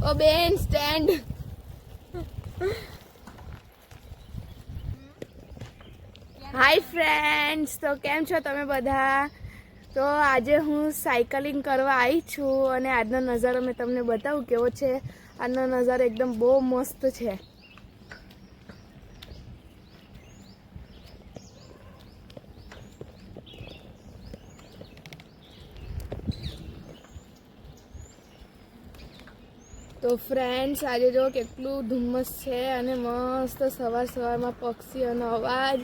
ઓ બેન stand. Hi friends, તો કેમ છો તમે બધા? તો આજે હું સાયકલિંગ કરવા આવી છું અને આજનો નજારો મેં તમને બતાવું કેવો છે. આજનો નજારો એકદમ બહુ મસ્ત છે. તો ફ્રેન્ડ્સ આજે જો કેટલું ધુમ્મસ છે અને મસ્ત સવાર સવારમાં પક્ષીઓનો અવાજ.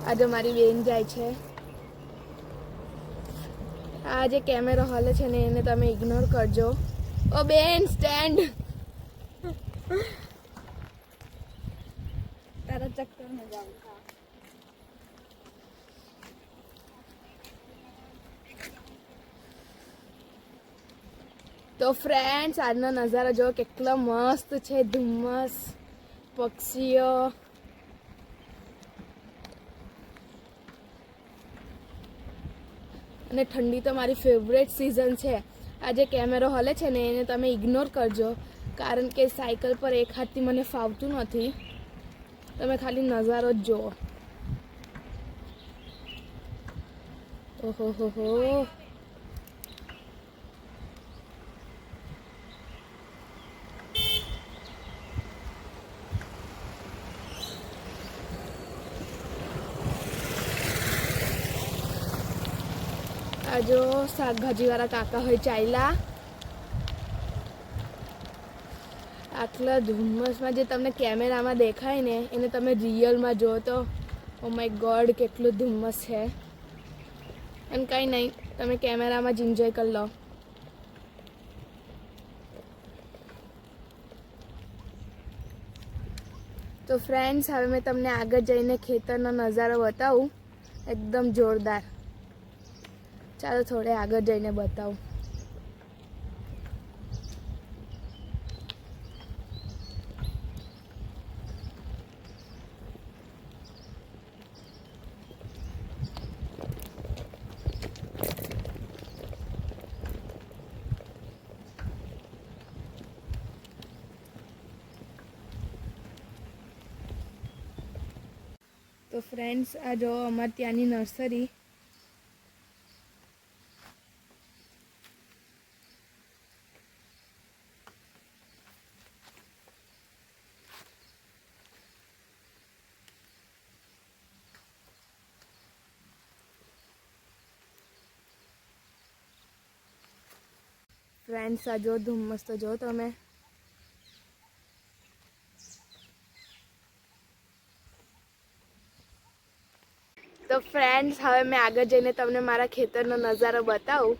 આજે મારી બેન જાય છે. આ જે કેમેરો હાલે છે ને એને તમે ઇગ્નોર કરજો. ઓ બેન સ્ટેન્ડ. તારા ચક્કર માં જાવ. તો ફ્રેન્ડ્સ આજનો નજારો જો કેટલો મસ્ત છે. ધુમ્મસ, પક્ષીઓ અને ઠંડી તો મારી ફેવરેટ સિઝન છે. આ જે કેમેરો હલે છે ને એને તમે ઇગ્નોર કરજો, કારણ કે સાયકલ પર એક હાથથી મને ફાવતું નથી. તમે ખાલી નજારો જ જુઓ. ઓહો હો હો. આ જો શાકભાજીવાળા કાકા હોય ચાલ્યા. આટલા ધુમ્મસમાં જે તમને કેમેરામાં દેખાય ને એને તમે રિયલમાં જુઓ તો ઓ માય ગોડ કેટલું ધુમ્મસ છે. અને કંઈ નહીં, તમે કેમેરામાં જ એન્જોય કરી લો. તો ફ્રેન્ડ્સ હવે મેં તમને આગળ જઈને ખેતરનો નજારો બતાવું એકદમ જોરદાર. ચાલો થોડે આગળ જઈને બતાવું. તો ફ્રેન્ડ્સ આ જો અમારે ત્યાંની નર્સરી. ફ્રેન્ડ્સ આ જો ધુમ્મસ તો જો તમે. તો ફ્રેન્ડ્સ હવે મેં આગળ જઈને તમને મારા ખેતરનો નજારો બતાવું.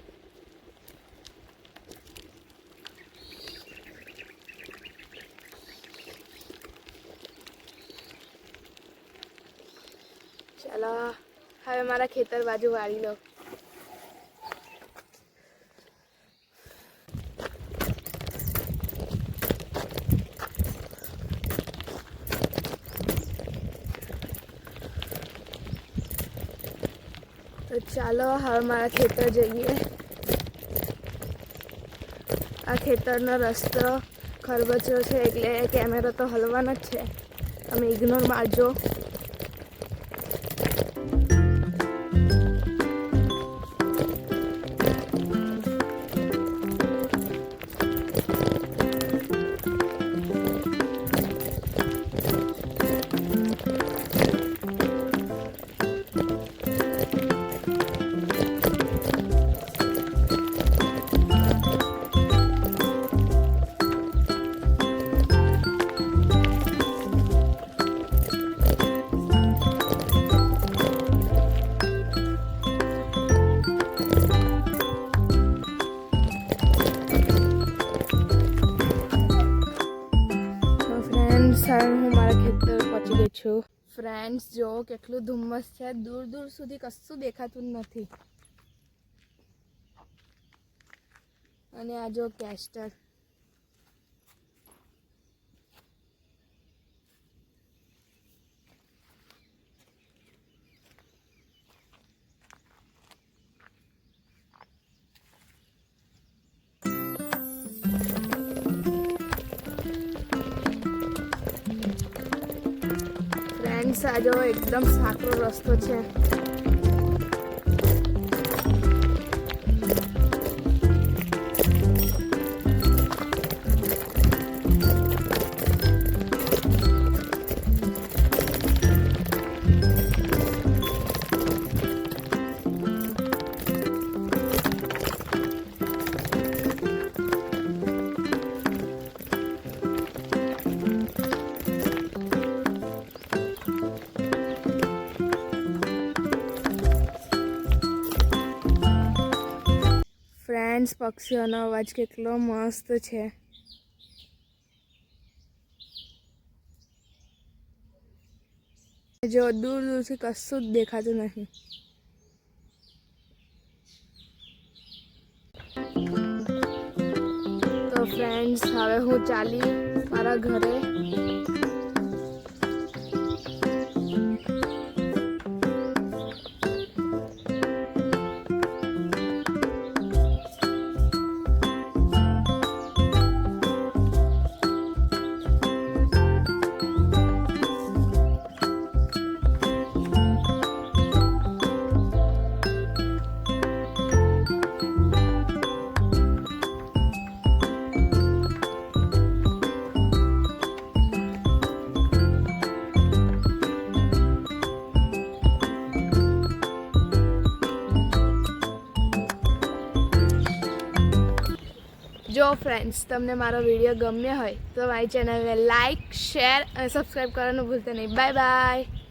ચાલો હવે મારા ખેતર બાજુ વાળી લો. તો ચાલો હવે મારા ખેતર જઈએ. આ ખેતરનો રસ્તો ખરબચડો છે એટલે કેમેરો તો હલવાનો જ છે. તમે ઇગ્નોર મારજો. હું મારા ખેતર પહોંચી ગઈ છું. ફ્રેન્ડ્સ જો કેટલું ધુમ્મસ છે. દૂર દૂર સુધી કશું દેખાતું નથી. અને આ જો કેસ્ટર. ફ્રેન્ડ્સ આ જો એકદમ સાંકડો રસ્તો છે. ફ્રેન્ડ્સ પક્ષીઓનો અવાજ કેટલો મસ્ત છે. જો દૂર દૂરથી કશું જ દેખાતું નથી. તો ફ્રેન્ડ્સ હવે હું ચાલી મારા ઘરે. જો ફ્રેન્ડ્સ તમને મારો વિડીયો ગમ્યો હોય તો મારી ચેનલને લાઇક, શેર અને સબસ્ક્રાઈબ કરવાનું ભૂલતા નહીં. Bye bye.